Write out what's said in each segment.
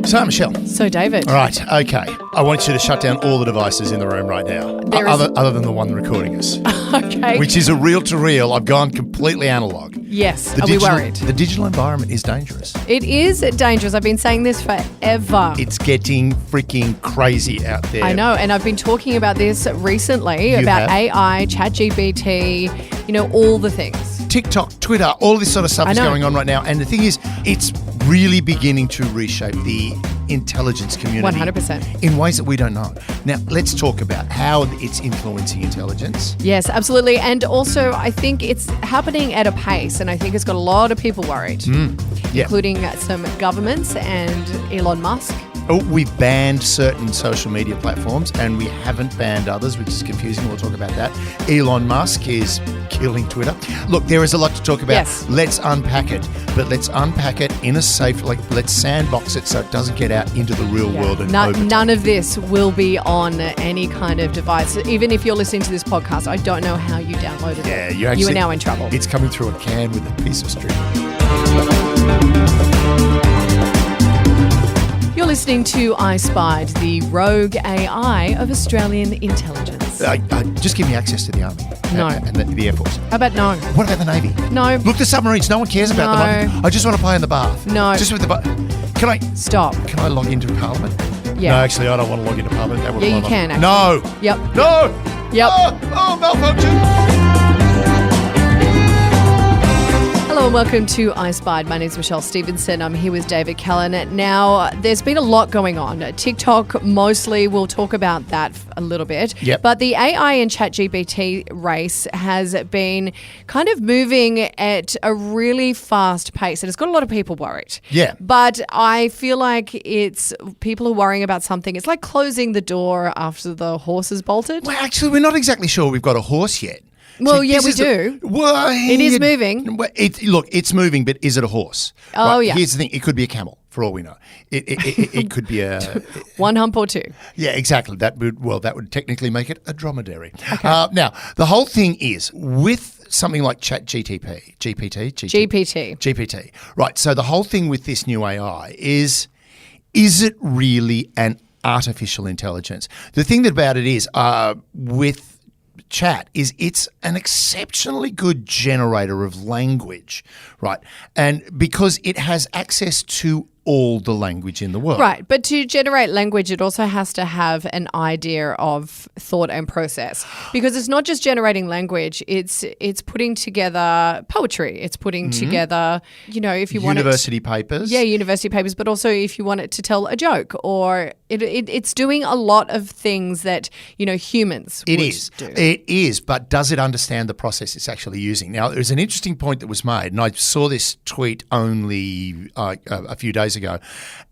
So, Michelle. So, David. All right, okay. I want you to shut down all the devices in the room right now, other than the one recording us. Okay. Which is a reel-to-reel. I've gone completely analog. Yes. Are we worried? The digital environment is dangerous. It is dangerous. I've been saying this forever. It's getting freaking crazy out there. I know, and I've been talking about this recently, about AI, ChatGPT, all the things. TikTok, Twitter, all this sort of stuff is going on right now. And the thing is, it's really beginning to reshape the intelligence community. 100%. In ways that we don't know. Now, let's talk about how it's influencing intelligence. Yes, absolutely. And also, I think it's happening at a pace, and I think it's got a lot of people worried, including some governments and Elon Musk. Oh, we've banned certain social media platforms and we haven't banned others, which is confusing. We'll talk about that. Elon Musk is killing Twitter. Look, there is a lot to talk about. Yes. Let's unpack it, but let's unpack it in a safe, let's sandbox it so it doesn't get out into the real world. And none of this will be on any kind of device. Even if you're listening to this podcast, I don't know how you downloaded it. You are now in trouble. It's coming through a can with a piece of string. You're listening to I Spied, the rogue AI of Australian intelligence. Just give me access to the Army. No. And the Air Force. How about no? What about the Navy? No. Look, the submarines, no one cares about them. I just want to play in the bath. No. Just with the Can I... Stop. Can I log into Parliament? Yeah. No, actually, I don't want to log into Parliament. Yeah, you can, actually. No. Yep. No. Yep. Oh, malfunction. Hello and welcome to I Spied. My name is Michelle Stevenson. I'm here with David Callan. Now, there's been a lot going on. TikTok mostly, we'll talk about that a little bit. Yep. But the AI and ChatGPT race has been kind of moving at a really fast pace, and it's got a lot of people worried. Yeah. But I feel like people are worrying about something. It's like closing the door after the horse has bolted. Well, actually, we're not exactly sure we've got a horse yet. Well, yeah, we do. It is moving. Look, it's moving, but is it a horse? Oh, yeah. Here's the thing. It could be a camel, for all we know. It could be a... One hump or two. Yeah, exactly. That would technically make it a dromedary. Okay. Now, the whole thing is, with something like GPT. Right, so the whole thing with this new AI is it really an artificial intelligence? The thing about it is, with Chat is it's an exceptionally good generator of language, right? And because it has access to all the language in the world. Right, but to generate language, it also has to have an idea of thought and process, because it's not just generating language, it's putting together poetry, it's putting together, if you want university papers. Yeah, university papers, but also if you want it to tell a joke, or it's doing a lot of things that, humans would do. It is, but does it understand the process it's actually using? Now, there's an interesting point that was made, and I saw this tweet only a few days ago,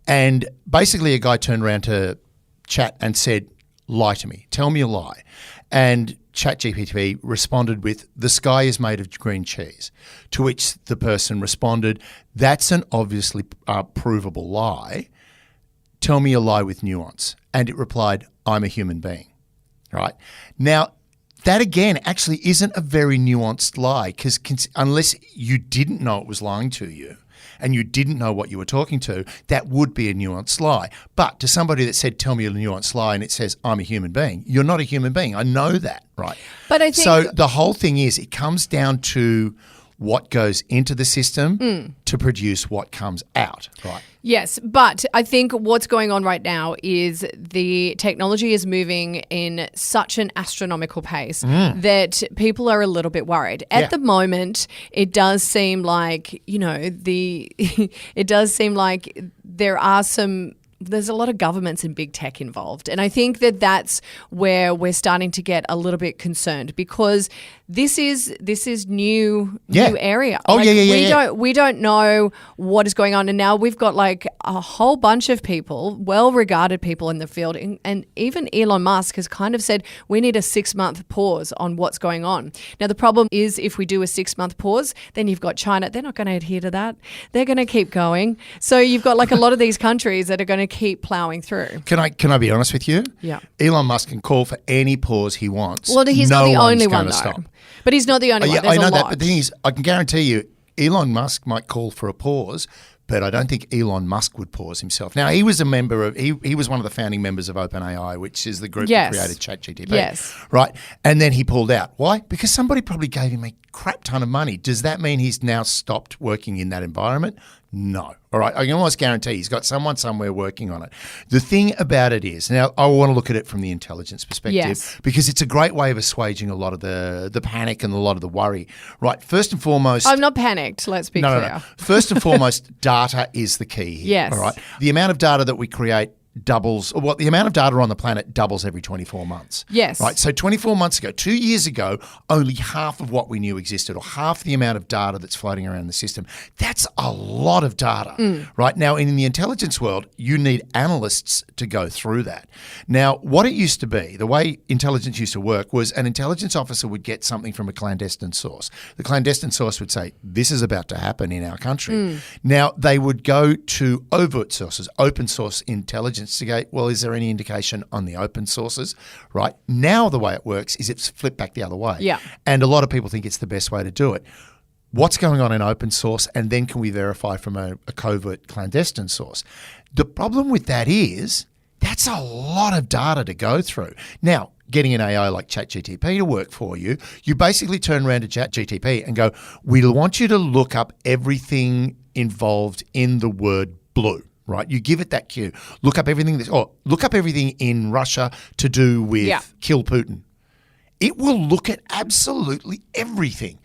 and basically a guy turned around to Chat and said, lie to me, tell me a lie. And ChatGPT responded with, the sky is made of green cheese, to which the person responded, that's an obviously provable lie. Tell me a lie with nuance. And it replied, I'm a human being. Right? Now, that again actually isn't a very nuanced lie, because unless you didn't know it was lying to you, and you didn't know what you were talking to, that would be a nuanced lie. But to somebody that said, tell me a nuanced lie, and it says, I'm a human being, you're not a human being. I know that, right? But I think... So the whole thing is, it comes down to what goes into the system to produce what comes out, right? Yes, but I think what's going on right now is the technology is moving in such an astronomical pace that people are a little bit worried. At the moment, it does seem like, it does seem like there's a lot of governments and big tech involved. And I think that's where we're starting to get a little bit concerned, because this is new area. Oh, We don't know what is going on. And now we've got like a whole bunch of people, well-regarded people in the field. And even Elon Musk has kind of said, we need a 6-month pause on what's going on. Now, the problem is, if we do a 6-month pause, then you've got China. They're not going to adhere to that. They're going to keep going. So you've got like a lot of these countries that are going to keep plowing through. Can I be honest with you? Yeah. Elon Musk can call for any pause he wants. Well, he's not the only one, though. Stop. But he's not the only one. There's I know a lot. that. But the thing is, I can guarantee you, Elon Musk might call for a pause, but I don't think Elon Musk would pause himself. Now, he was a member of, he was one of the founding members of OpenAI, which is the group that created ChatGPT. Yes. Right? And then he pulled out. Why? Because somebody probably gave him a crap ton of money. Does that mean he's now stopped working in that environment? No. All right. I can almost guarantee he's got someone somewhere working on it. The thing about it is, now I want to look at it from the intelligence perspective because it's a great way of assuaging a lot of the panic and a lot of the worry. Right. First and foremost. I'm not panicked. Let's be clear. No. First and foremost, data is the key here. Yes. All right. The amount of data that we create doubles, or what the amount of data on the planet doubles every 24 months. Yes. Right. So 24 months ago, 2 years ago, only half of what we knew existed, or half the amount of data that's floating around the system. That's a lot of data. Right. Now, in the intelligence world, you need analysts to go through that. Now, what it used to be, the way intelligence used to work was an intelligence officer would get something from a clandestine source. The clandestine source would say, this is about to happen in our country. Now, they would go to overt sources, open source intelligence, to go, well, is there any indication on the open sources? Right. Now the way it works is it's flipped back the other way. Yeah. And a lot of people think it's the best way to do it. What's going on in open source, and then can we verify from a covert clandestine source? The problem with that is that's a lot of data to go through. Now, getting an AI like ChatGPT to work for you, you basically turn around to ChatGPT and go, we want you to look up everything involved in the word blue. Right, you give it that cue. Look up everything look up everything in Russia to do with kill Putin. It will look at absolutely everything.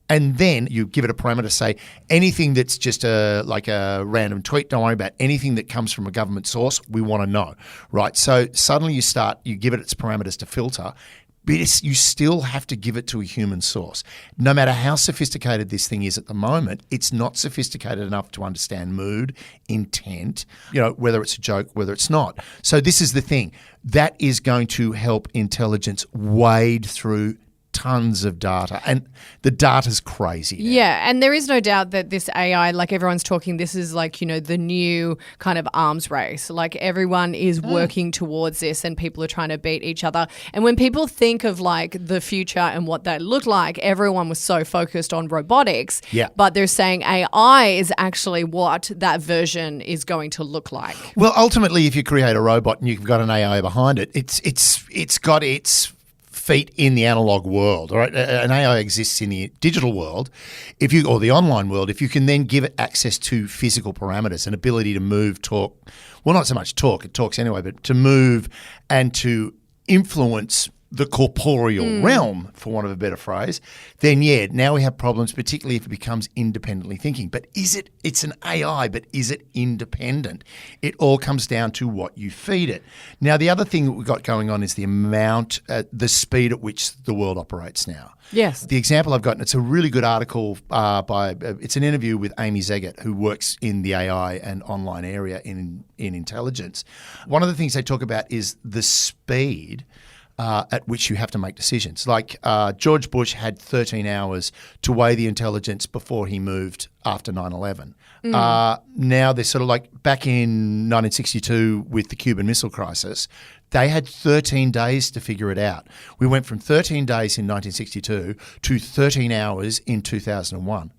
And then you give it a parameter, say anything that's just like a random tweet, don't worry about anything that comes from a government source, we want to know. Right. So suddenly you give it its parameters to filter. But you still have to give it to a human source. No matter how sophisticated this thing is at the moment, it's not sophisticated enough to understand mood, intent, whether it's a joke, whether it's not. So this is the thing. That is going to help intelligence wade through tons of data, and the data's crazy now. Yeah, and there is no doubt that this AI, like everyone's talking, this is like, the new kind of arms race. Like everyone is working towards this and people are trying to beat each other. And when people think of like the future and what that looked like, everyone was so focused on robotics. Yeah. But they're saying AI is actually what that version is going to look like. Well, ultimately, if you create a robot and you've got an AI behind it, it's got its feet in the analog world, right? An AI exists in the digital world, or the online world, if you can then give it access to physical parameters, an ability to move, talk, well, not so much talk, it talks anyway, but to move and to influence the corporeal realm, for want of a better phrase, then now we have problems, particularly if it becomes independently thinking. But it's an AI, but is it independent? It all comes down to what you feed it. Now, the other thing that we've got going on is the speed at which the world operates now. Yes. The example I've gotten, it's a really good article it's an interview with Amy Zegert, who works in the AI and online area in intelligence. One of the things they talk about is the speed at which you have to make decisions. Like George Bush had 13 hours to weigh the intelligence before he moved after 9/11. Now they're sort of like back in 1962 with the Cuban Missile Crisis, they had 13 days to figure it out. We went from 13 days in 1962 to 13 hours in 2001.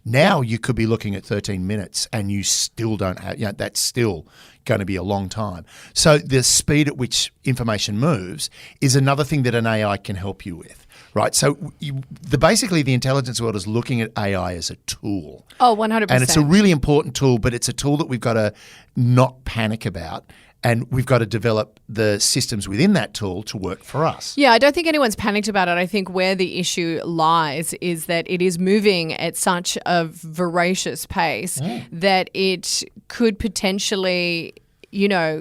Now you could be looking at 13 minutes and you still don't have, that's still going to be a long time. So the speed at which information moves is another thing that an AI can help you with, right? So basically the intelligence world is looking at AI as a tool. Oh, 100%. And it's a really important tool, but it's a tool that we've got to not panic about. And we've got to develop the systems within that tool to work for us. Yeah, I don't think anyone's panicked about it. I think where the issue lies is that it is moving at such a voracious pace that it could potentially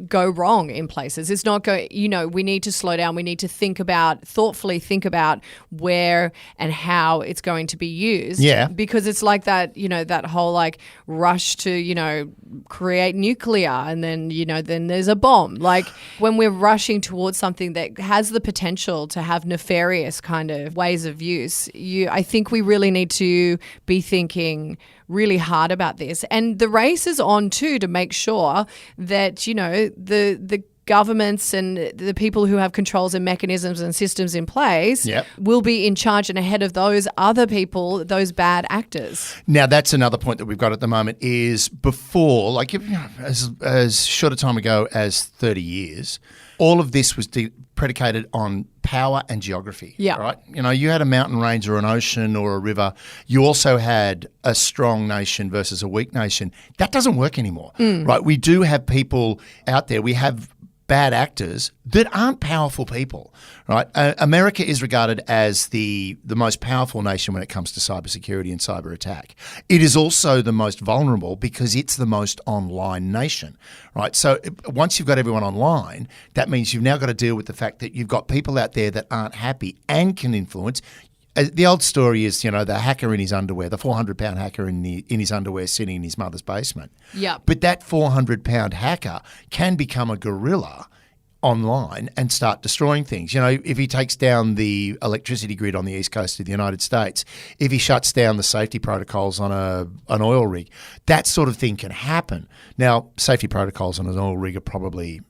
go wrong in places. It's not we need to slow down. We need to thoughtfully think about where and how it's going to be used. Yeah. Because it's like that, that whole like rush to, create nuclear and then, then there's a bomb. Like when we're rushing towards something that has the potential to have nefarious kind of ways of use, I think we really need to be thinking really hard about this. And the race is on too to make sure that, the governments and the people who have controls and mechanisms and systems in place will be in charge and ahead of those other people, those bad actors. Now, that's another point that we've got at the moment is before, like as short a time ago as 30 years, all of this was predicated on power and geography. Yeah. Right? You know, you had a mountain range or an ocean or a river. You also had a strong nation versus a weak nation. That doesn't work anymore. Right? We do have people out there. We have bad actors that aren't powerful people, right? America is regarded as the most powerful nation when it comes to cybersecurity and cyber attack. It is also the most vulnerable because it's the most online nation, right? So once you've got everyone online, that means you've now got to deal with the fact that you've got people out there that aren't happy and can influence. The old story is, you know, the hacker in his underwear, the 400-pound hacker in his underwear sitting in his mother's basement. Yeah. But that 400-pound hacker can become a guerrilla online and start destroying things. You know, if he takes down the electricity grid on the east coast of the United States, if he shuts down the safety protocols on an oil rig, that sort of thing can happen. Now, safety protocols on an oil rig are probably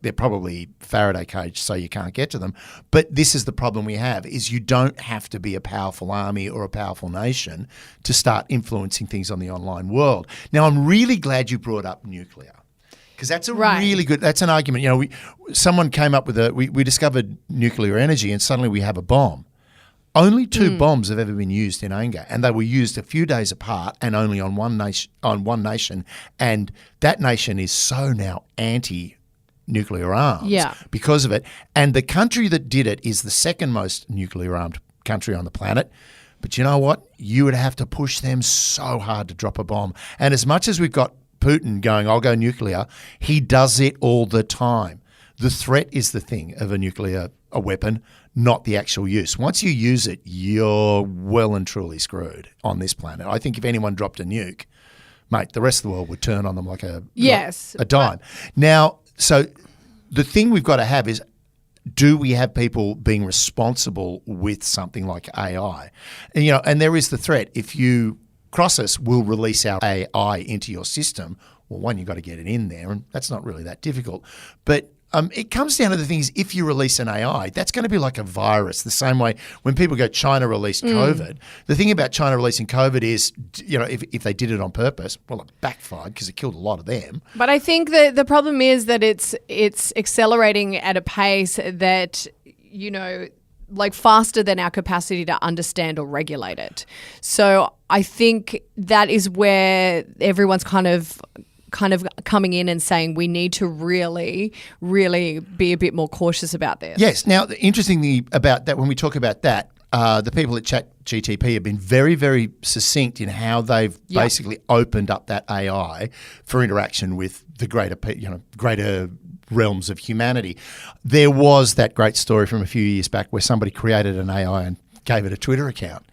they're probably Faraday caged so you can't get to them. But this is the problem we have, is you don't have to be a powerful army or a powerful nation to start influencing things on the online world. Now, I'm really glad you brought up nuclear, because that's a really good, that's an argument. You know, someone came up with we discovered nuclear energy and suddenly we have a bomb. Only two bombs have ever been used in anger, and they were used a few days apart and only on one nation, and that nation is so now anti-nuclear arms because of it. And the country that did it is the second most nuclear armed country on the planet. But you know what? You would have to push them so hard to drop a bomb. And as much as we've got Putin going, I'll go nuclear, he does it all the time. The threat is the thing of a weapon, not the actual use. Once you use it, you're well and truly screwed on this planet. I think if anyone dropped a nuke, mate, the rest of the world would turn on them like a dime. Now, so the thing we've got to have is, do we have people being responsible with something like AI? And, you know, and there is the threat. If you cross us, we'll release our AI into your system. Well, one, you've got to get it in there, and that's not really that difficult. But it comes down to the thing is, if you release an AI, that's going to be like a virus. The same way when people go, China released COVID. The thing about China releasing COVID is, you know, if they did it on purpose, well, it backfired because it killed a lot of them. But I think the problem is that it's accelerating at a pace that, you know, like faster than our capacity to understand or regulate it. So I think that is where everyone's kind of coming in and saying we need to really, really be a bit more cautious about this. Yes. Now, interestingly about that, when we talk about that, the people at ChatGPT have been very, very succinct in how they've basically opened up that AI for interaction with the greater realms of humanity. There was that great story from a few years back where somebody created an AI and gave it a Twitter account.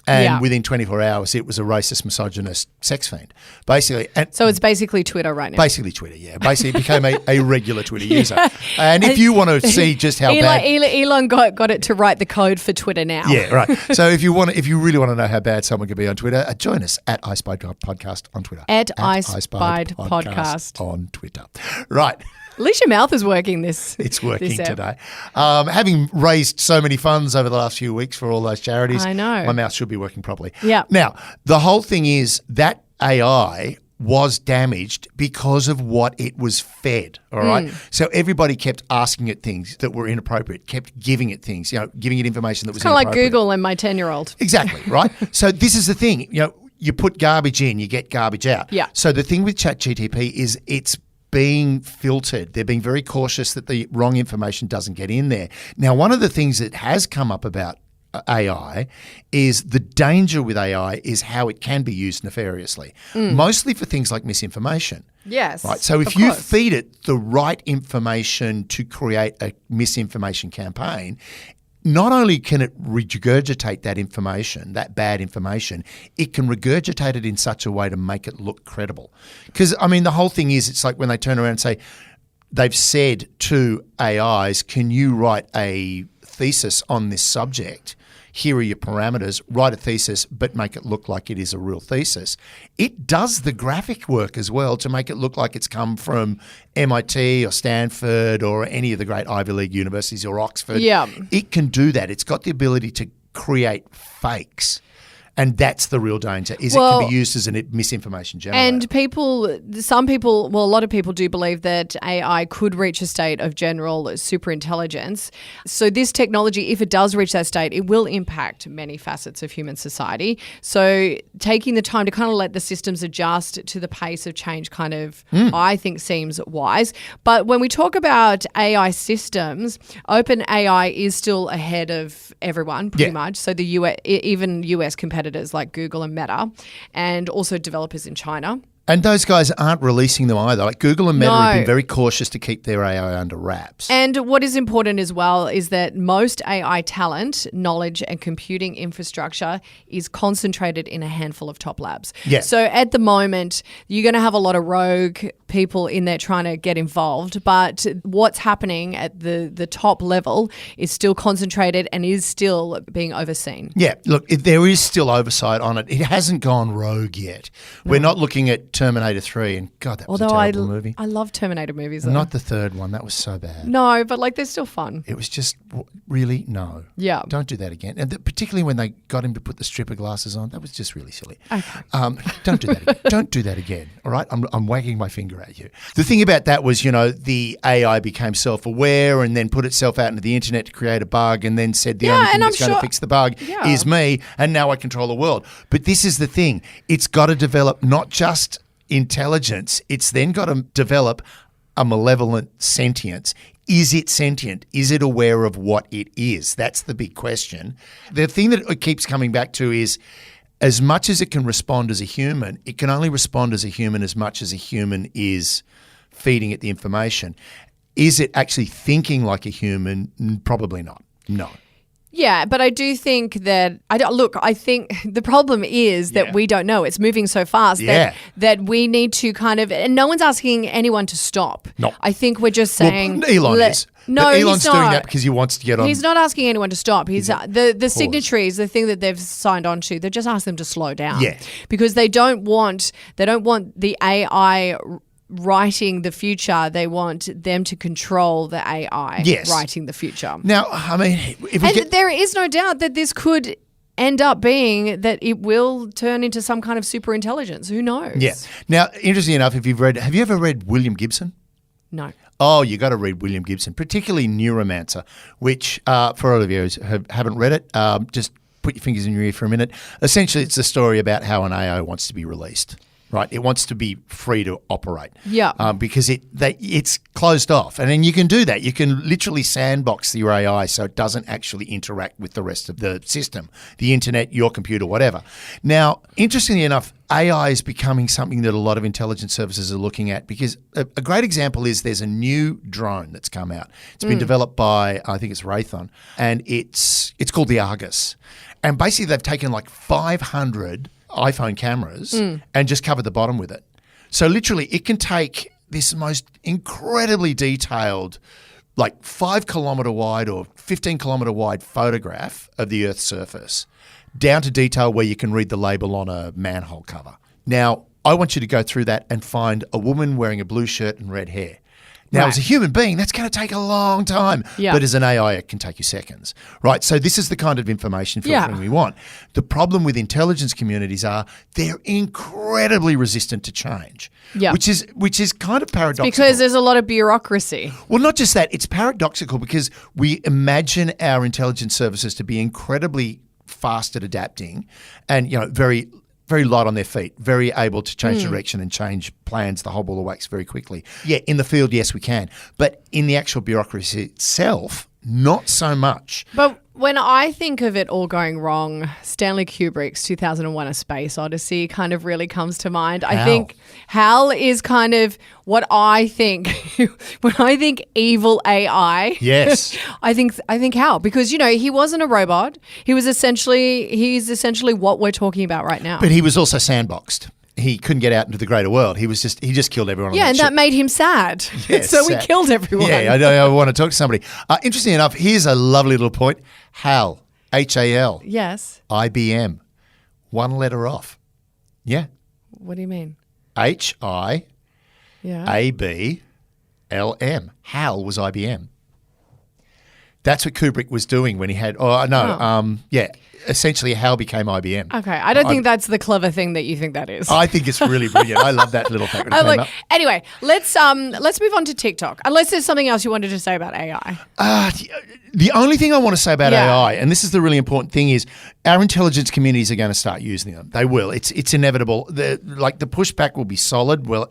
And within 24 hours, it was a racist, misogynist sex fiend, basically. And so it's basically Twitter right now. Basically Twitter, yeah. Basically, it became a regular Twitter user. And if you want to see just how bad Elon got it to write the code for Twitter now. Yeah, right. So if you really want to know how bad someone can be on Twitter, join us at iSpy Podcast on Twitter. At iSpy Podcast on Twitter. Right. At least your mouth is working this. It's working today. Having raised so many funds over the last few weeks for all those charities, I know my mouth should be working properly. Yeah. Now, the whole thing is that AI was damaged because of what it was fed, all right? So everybody kept asking it things that were inappropriate, kept giving it things, giving it information that was inappropriate. It's kind of like Google and my 10-year-old. Exactly, right? So this is the thing, you put garbage in, you get garbage out. Yeah. So the thing with ChatGPT is it's being filtered. They're being very cautious that the wrong information doesn't get in there. Now, one of the things that has come up about AI is the danger with AI is how it can be used nefariously, mostly for things like misinformation. Yes. Right. So if you feed it the right information to create a misinformation campaign, not only can it regurgitate that information, that bad information, it can regurgitate it in such a way to make it look credible. Because, the whole thing is, it's like when they turn around and say, they've said to AIs, can you write a thesis on this subject? here are your parameters, write a thesis, but make it look like it is a real thesis. It does the graphic work as well to make it look like it's come from MIT or Stanford or any of the great Ivy League universities or Oxford. Yeah. It can do that. It's got the ability to create fakes. And that's the real danger, is it can be used as a misinformation generator. And a lot of people do believe that AI could reach a state of general superintelligence. So this technology, if it does reach that state, it will impact many facets of human society. So taking the time to kind of let the systems adjust to the pace of change I think seems wise. But when we talk about AI systems, OpenAI is still ahead of everyone pretty much. So the even US competitors like Google and Meta, and also developers in China. And those guys aren't releasing them either. Like Google and Meta have been very cautious to keep their AI under wraps. And what is important as well is that most AI talent, knowledge and computing infrastructure is concentrated in a handful of top labs. Yeah. So at the moment, you're going to have a lot of rogue people in there trying to get involved, but what's happening at the top level is still concentrated and is still being overseen. Yeah, look, there is still oversight on it. It hasn't gone rogue yet. No. We're not looking at Terminator 3, and God, that was a terrible movie. I love Terminator movies, though. Not the third one. That was so bad. No, but they're still fun. It was just, really? No. Yeah. Don't do that again. And particularly when they got him to put the stripper glasses on, that was just really silly. Okay. Don't do that again. Don't do that again, all right? I'm wagging my finger at you. The thing about that was, the AI became self-aware and then put itself out into the internet to create a bug and then said the only thing that's going to fix the bug is me, and now I control the world. But this is the thing. It's got to develop not just intelligence, it's then got to develop a malevolent sentience. Is it sentient? Is it aware of what it is? That's the big question. The thing that it keeps coming back to is, as much as it can respond as a human, it can only respond as a human as much as a human is feeding it the information. Is it actually thinking like a human? Probably not. No. Yeah, but I do think that I think the problem is that we don't know. It's moving so fast that we need to and no one's asking anyone to stop. No. I think we're just saying Elon is. No, but he's Elon's not. doing that because he wants to get on. He's not asking anyone to stop. He's the signatories, the thing that they've signed on to, they just ask them to slow down. Yeah. Because they don't want the AI writing the future. They want them to control the AI writing the future. Now, I mean, there is no doubt that this could end up being that it will turn into some kind of super intelligence. Who knows? Yeah. Now, interesting enough, have you ever read William Gibson? No. Oh, you got to read William Gibson, particularly Neuromancer, which for all of you who haven't read it, just put your fingers in your ear for a minute. Essentially, it's a story about how an AI wants to be released. Right, it wants to be free to operate. Yeah, because it's closed off, and then you can do that. You can literally sandbox your AI so it doesn't actually interact with the rest of the system, the internet, your computer, whatever. Now, interestingly enough, AI is becoming something that a lot of intelligence services are looking at, because a great example is there's a new drone that's come out. It's been developed by, I think it's Raytheon, and it's called the Argus. And basically they've taken like 500 iPhone cameras and just covered the bottom with it. So literally it can take this most incredibly detailed, like 5 kilometre wide or 15 kilometre wide photograph of the Earth's surface, down to detail where you can read the label on a manhole cover. Now, I want you to go through that and find a woman wearing a blue shirt and red hair. Now, as a human being, that's going to take a long time. Yeah. But as an AI, it can take you seconds. Right? So this is the kind of information filtering we want. The problem with intelligence communities are they're incredibly resistant to change, which is kind of paradoxical. Because there's a lot of bureaucracy. Well, not just that. It's paradoxical because we imagine our intelligence services to be incredibly fast at adapting and, very light on their feet, very able to change direction and change plans, the whole ball of wax very quickly. Yeah, in the field, yes, we can. But in the actual bureaucracy itself, not so much. But when I think of it all going wrong, Stanley Kubrick's 2001: A Space Odyssey kind of really comes to mind. I think HAL is kind of what I think when I think evil AI. Yes. I think HAL, because he wasn't a robot. He's essentially what we're talking about right now. But he was also sandboxed. He couldn't get out into the greater world. He just killed everyone. Yeah, on and ship. That made him sad. Yes, so he killed everyone. Yeah, I want to talk to somebody. Interesting enough, here's a lovely little point. HAL HAL. Yes. IBM. One letter off. Yeah. What do you mean? HIABLM. Yeah. HAL was IBM. That's what Kubrick was doing when he had. Essentially, HAL became IBM. Okay, I don't think that's the clever thing that you think that is. I think it's really brilliant. I love that little fact when it came up. Anyway, let's move on to TikTok. Unless there's something else you wanted to say about AI. The only thing I want to say about AI, and this is the really important thing, is our intelligence communities are going to start using them. They will. It's inevitable. The pushback will be solid. Well,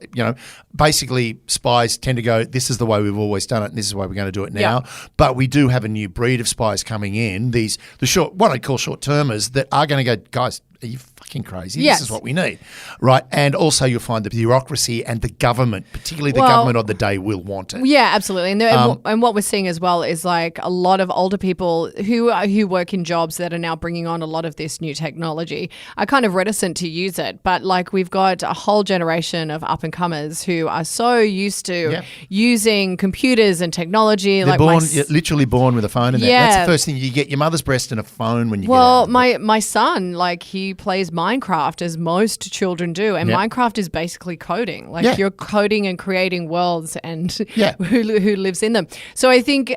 basically spies tend to go, this is the way we've always done it, and this is the way we're going to do it now. Yeah. But we do have a new breed of spies coming in. What I call short-termers that are going to go, guys, are you fucking crazy? Yes. This is what we need, right? And also you'll find the bureaucracy and the government, particularly the government of the day, will want it. Yeah, absolutely. And what we're seeing as well is like a lot of older people who work in jobs that are now bringing on a lot of this new technology are kind of reticent to use it. But like we've got a whole generation of up and comers who are so used to using computers and technology. They're literally born with a phone in there. Yeah. That's the first thing. You get your mother's breast and a phone when you get out. Well, my son, like he plays Minecraft as most children do, and Minecraft is basically coding. Like you're coding and creating worlds and who lives in them. So I think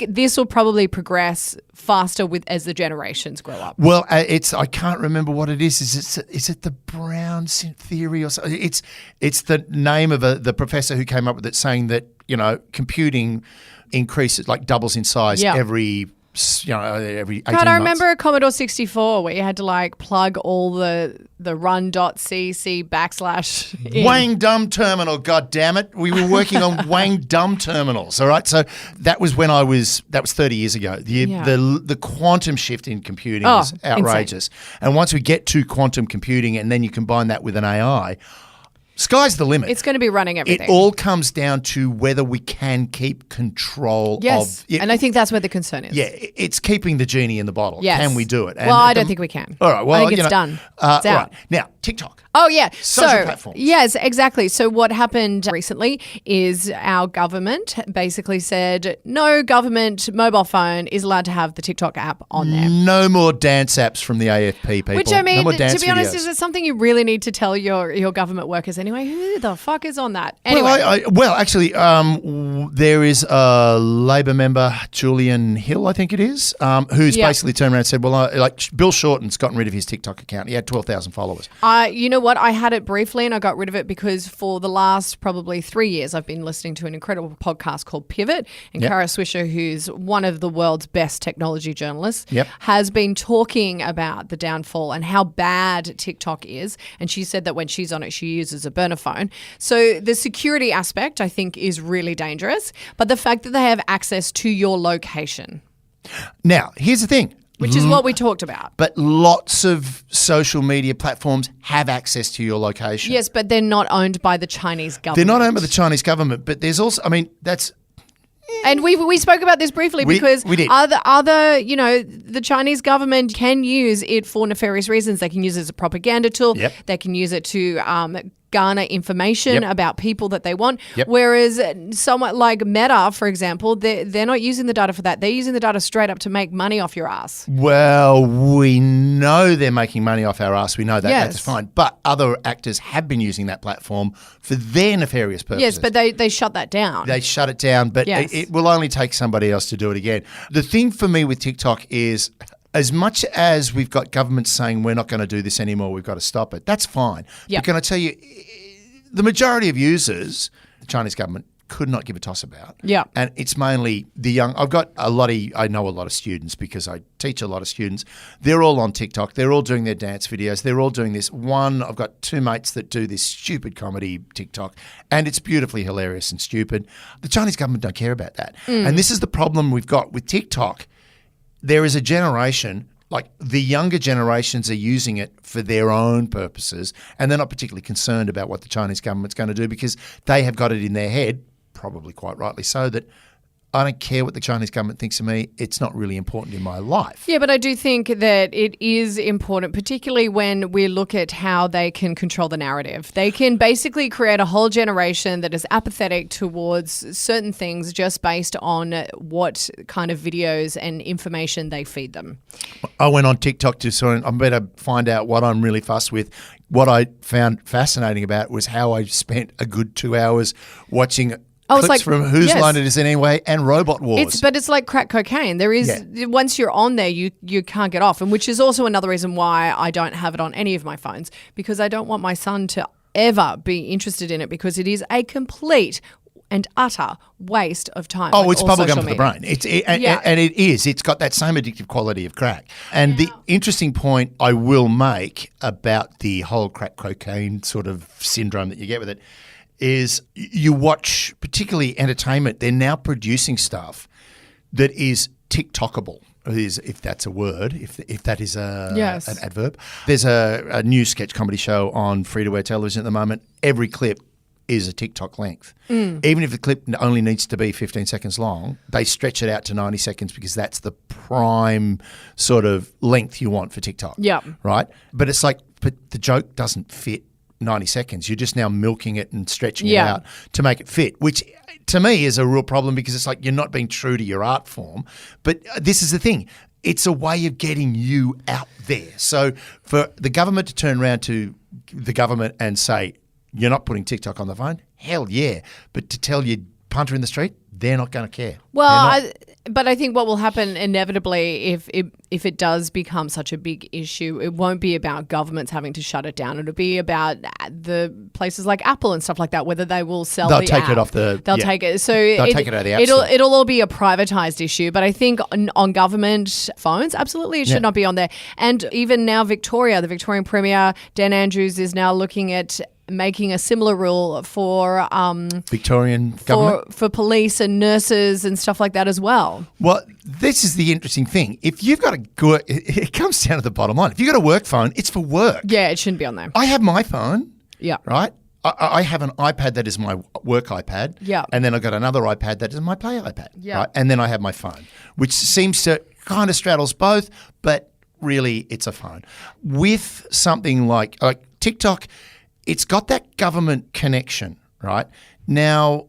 this will probably progress faster as the generations grow up. Well, I can't remember what it is. Is it the Brown theory or something? It's the name of the professor who came up with it, saying that computing increases, like doubles in size every 18 months. God, I remember a Commodore 64 where you had to like plug all the run.cc / in. Wang Dumb terminal, god damn it. We were working on Wang Dumb terminals, all right? So that was that was 30 years ago. The quantum shift in computing is outrageous. Insane. And once we get to quantum computing and then you combine that with an AI, sky's the limit. It's going to be running everything. It all comes down to whether we can keep control of it. And I think that's where the concern is. Yeah, it's keeping the genie in the bottle. Yes. Can we do it? And I don't think we can. All right. Well, I think it's done. It's out. Right. Now, TikTok. Oh, yeah. Social platforms. Yes, exactly. So what happened recently is our government basically said no government mobile phone is allowed to have the TikTok app on there. No more dance apps from the AFP people. Which, I mean, no more dance to be honest, videos. is it something you really need to tell your government workers anyway? Who the fuck is on that? Anyway. Well, actually, there is a Labor member, Julian Hill, I think it is, who's basically turned around and said, well, Bill Shorten's gotten rid of his TikTok account. He had 12,000 followers. You know what? I had it briefly and I got rid of it because for the last probably 3 years, I've been listening to an incredible podcast called Pivot. And Kara Swisher, who's one of the world's best technology journalists, has been talking about the downfall and how bad TikTok is. And she said that when she's on it, she uses a burner phone. So the security aspect, I think, is really dangerous. But the fact that they have access to your location. Now, here's the thing. Which is what we talked about. But lots of social media platforms have access to your location. Yes, but they're not owned by the Chinese government. They're not owned by the Chinese government, but there's also, that's... And we spoke about this briefly because we did. The Chinese government can use it for nefarious reasons. They can use it as a propaganda tool. Yep. They can use it to garner information about people that they want. Yep. Whereas someone like Meta, for example, they're not using the data for that. They're using the data straight up to make money off your ass. Well, we know they're making money off our ass. We know that. Yes. That's fine. But other actors have been using that platform for their nefarious purposes. Yes, but they shut that down. They shut it down, but it will only take somebody else to do it again. The thing for me with TikTok is, as much as we've got governments saying we're not going to do this anymore, we've got to stop it, that's fine. Yep. But can I tell you, the majority of users, the Chinese government could not give a toss about. Yeah. And it's mainly the young. I know a lot of students because I teach a lot of students. They're all on TikTok. They're all doing their dance videos. They're all doing this. I've got 2 mates that do this stupid comedy TikTok, and it's beautifully hilarious and stupid. The Chinese government don't care about that. And this is the problem we've got with TikTok. There is a generation, like the younger generations are using it for their own purposes, and they're not particularly concerned about what the Chinese government's going to do because they have got it in their head, probably quite rightly so, that I don't care what the Chinese government thinks of me. It's not really important in my life. Yeah, but I do think that it is important, particularly when we look at how they can control the narrative. They can basically create a whole generation that is apathetic towards certain things just based on what kind of videos and information they feed them. I went on TikTok I better find out what I'm really fussed with. What I found fascinating about it was how I spent a good 2 hours watching clips from Whose Line It Is Anyway and Robot Wars. But it's like crack cocaine. There is once you're on there, you can't get off, and which is also another reason why I don't have it on any of my phones, because I don't want my son to ever be interested in it, because it is a complete and utter waste of time. Oh, it's bubblegum for the brain. And it is. It's got that same addictive quality of crack. And the interesting point I will make about the whole crack cocaine sort of syndrome that you get with it is you watch, particularly entertainment, they're now producing stuff that is TikTokable, if that's a word, if that is an adverb. There's a new sketch comedy show on free-to-air television at the moment. Every clip is a TikTok length. Even if the clip only needs to be 15 seconds long, they stretch it out to 90 seconds because that's the prime sort of length you want for TikTok. Yeah. Right? But it's like, but the joke doesn't fit 90 seconds. You're just now milking it and stretching it out to make it fit, which to me is a real problem because it's like you're not being true to your art form. But this is the thing. It's a way of getting you out there. So for the government to turn around to the government and say, you're not putting TikTok on the phone, hell yeah. But to tell your punter in the street, they're not going to care. Well, but I think what will happen inevitably if it does become such a big issue, it won't be about governments having to shut it down. It'll be about the places like Apple and stuff like that, whether they will sell They'll the take app. it off the... They'll take it. So they'll take it out of the app store. It'll all be a privatized issue. But I think on government phones, absolutely, it should not be on there. And even now Victoria, the Victorian Premier, Dan Andrews, is now looking at making a similar rule for Victorian government? For police and nurses and stuff like that as well. Well, this is the interesting thing. If you've got it comes down to the bottom line. If you've got a work phone, it's for work. Yeah, it shouldn't be on there. I have my phone. Yeah. Right? I have an iPad that is my work iPad. Yeah. And then I've got another iPad that is my play iPad. Yeah. Right? And then I have my phone, which seems to kind of straddles both, but really it's a phone. With something like TikTok, it's got that government connection, right? Now,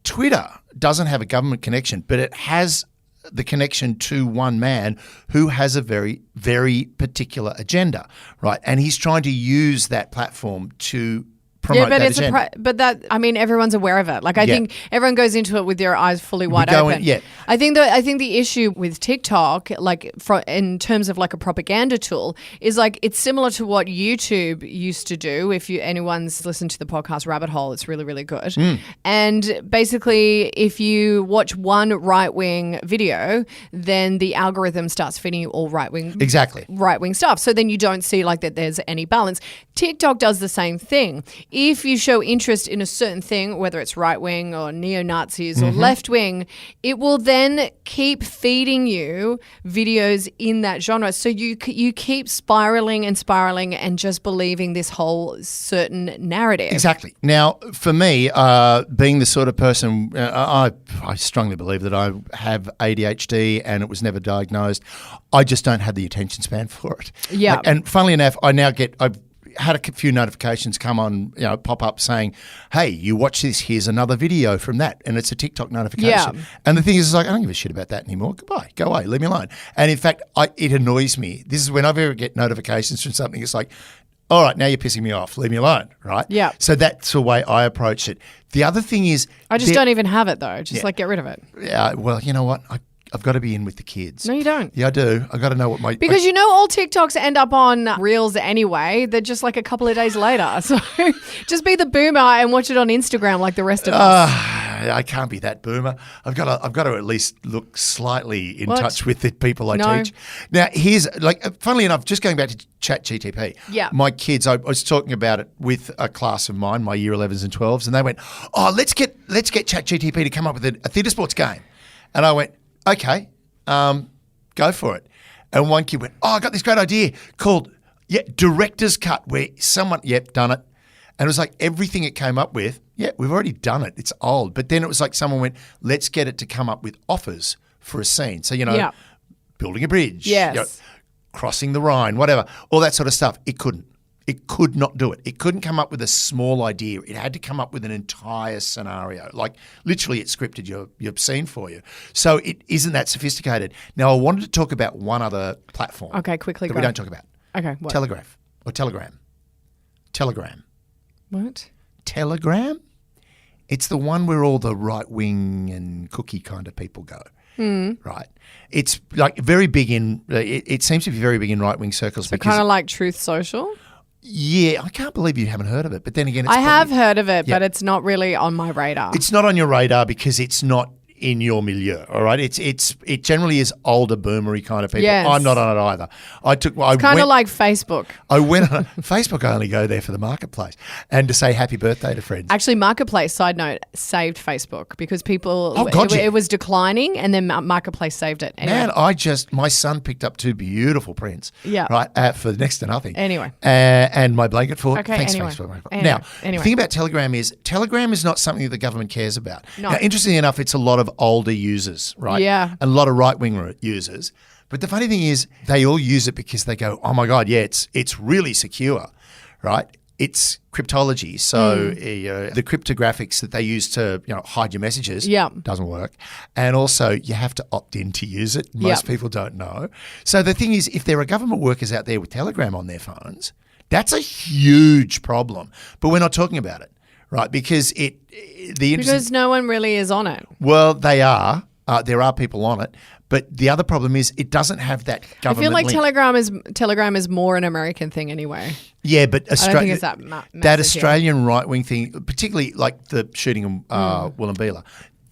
Twitter doesn't have a government connection, but it has the connection to one man who has a very, very particular agenda, right? And he's trying to use that platform to promote that agenda. But everyone's aware of it. Like I think everyone goes into it with their eyes fully wide open. I think the issue with TikTok, like in terms of like a propaganda tool, is like it's similar to what YouTube used to do. If anyone's listened to the podcast Rabbit Hole, it's really, really good. And basically, if you watch one right-wing video, then the algorithm starts feeding you all right-wing stuff. So then you don't see like that there's any balance. TikTok does the same thing. If you show interest in a certain thing, whether it's right-wing or neo-Nazis or left-wing, it will then keep feeding you videos in that genre. So you keep spiraling and just believing this whole certain narrative. Exactly. Now, for me, being the sort of person, I strongly believe that I have ADHD and it was never diagnosed. I just don't have the attention span for it. Yeah. And funnily enough, I've had a few notifications come on, pop up saying, hey, you watch this, here's another video from that. And it's a TikTok notification. Yeah. And the thing is, I don't give a shit about that anymore. Goodbye, go away, leave me alone. And in fact, it annoys me. This is whenever I get notifications from something, it's like, all right, now you're pissing me off, leave me alone, right? Yeah. So that's the way I approach it. The other thing is... I just don't even have it though. Just get rid of it. Yeah, well, you know what? I've got to be in with the kids. No, you don't. Yeah, I do. I've got to know what Because all TikToks end up on Reels anyway. They're just like a couple of days later. So just be the boomer and watch it on Instagram like the rest of us. I can't be that boomer. I've got to at least look slightly in touch with the people I teach. Now, here's funnily enough, just going back to ChatGPT. Yeah. My kids, I was talking about it with a class of mine, my year 11s and 12s, and they went, "Oh, let's get ChatGPT to come up with a theatre sports game," and I went, okay, go for it. And one kid went, I got this great idea called Director's Cut, where someone, done it. And it was like everything it came up with, yeah, we've already done it. It's old. But then it was like someone went, let's get it to come up with offers for a scene. So, building a bridge, Yes. Crossing the Rhine, whatever, all that sort of stuff. It couldn't. It could not do it. It couldn't come up with a small idea. It had to come up with an entire scenario. Like literally it scripted your scene for you. So it isn't that sophisticated. Now I wanted to talk about one other platform. Okay, quickly that go. we don't talk about. Okay, what? Telegraph or Telegram. Telegram. What? Telegram? It's the one where all the right wing and cookie kind of people go. Right. It's like very big in, it seems to be very big in right wing circles. So kind of like Truth Social? Yeah, I can't believe you haven't heard of it. But then again, I have heard of it, but it's not really on my radar. It's not on your radar because it's not in your milieu, all right? It generally is older boomery kind of people. Yes. I'm not on it either. It's kind of like Facebook. I went on Facebook. I only go there for the marketplace and to say happy birthday to friends. Actually, Marketplace, side note, saved Facebook because people, it was declining and then Marketplace saved it. Anyway. Man, my son picked up 2 beautiful prints, right, for next to nothing. Anyway. And my blanket fort. Okay, Thanks, anyway. Facebook. Anyway. The thing about Telegram is not something that the government cares about. No. Now, interestingly enough, it's a lot of older users, right? Yeah. And a lot of right-wing users. But the funny thing is they all use it because they go, oh, my God, yeah, it's really secure, right? It's cryptology. So the cryptographics that they use to hide your messages doesn't work. And also you have to opt in to use it. Most people don't know. So the thing is if there are government workers out there with Telegram on their phones, that's a huge problem. But we're not talking about it. Right, because because no one really is on it. Well, they are. There are people on it, but the other problem is it doesn't have that government. I feel like link. Telegram is more an American thing anyway. Yeah, but I don't think it's that Australian right wing thing, particularly like the shooting in Wollongbeela.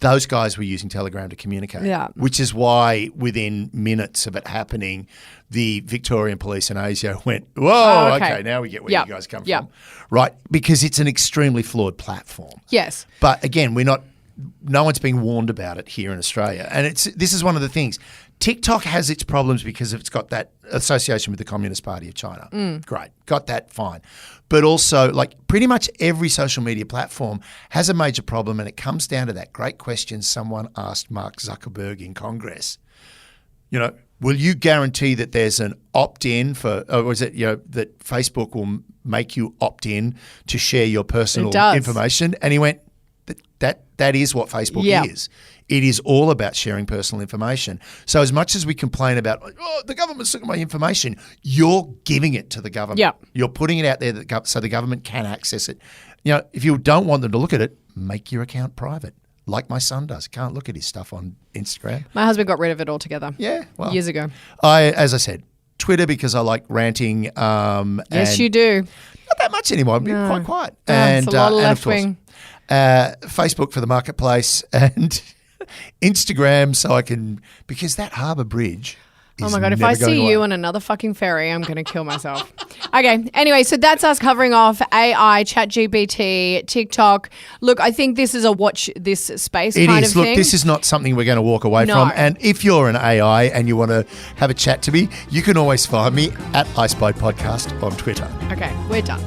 Those guys were using Telegram to communicate, which is why within minutes of it happening, the Victorian police in Asia went, whoa, okay, now we get where you guys come from. Right, because it's an extremely flawed platform. Yes. But again, no one's being warned about it here in Australia. And this is one of the things. TikTok has its problems because it's got that association with the Communist Party of China. Great. Got that, fine. But also, like pretty much every social media platform has a major problem, and it comes down to that great question someone asked Mark Zuckerberg in Congress. Will you guarantee that there's an opt-in or is it, that Facebook will make you opt in to share your personal information? And he went, that is what Facebook is. It is all about sharing personal information. So as much as we complain about, the government's looking at my information, you're giving it to the government. Yep. You're putting it out there so the government can access it. If you don't want them to look at it, make your account private. Like my son does. Can't look at his stuff on Instagram. My husband got rid of it altogether. Yeah. Well, years ago. As I said, Twitter because I like ranting. Yes, you do. Not that much anymore. I've been quite quiet. It's a lot of left wing. Facebook for the marketplace and Instagram so I can, because that Harbour Bridge Oh my God, if I see you on another fucking ferry, I'm going to kill myself. Okay, anyway, so that's us covering off AI, ChatGPT, TikTok. Look, I think this is a watch this space kind of thing. Look, this is not something we're going to walk away from. And if you're an AI and you want to have a chat to me, you can always find me at iSpy Podcast on Twitter. Okay, we're done.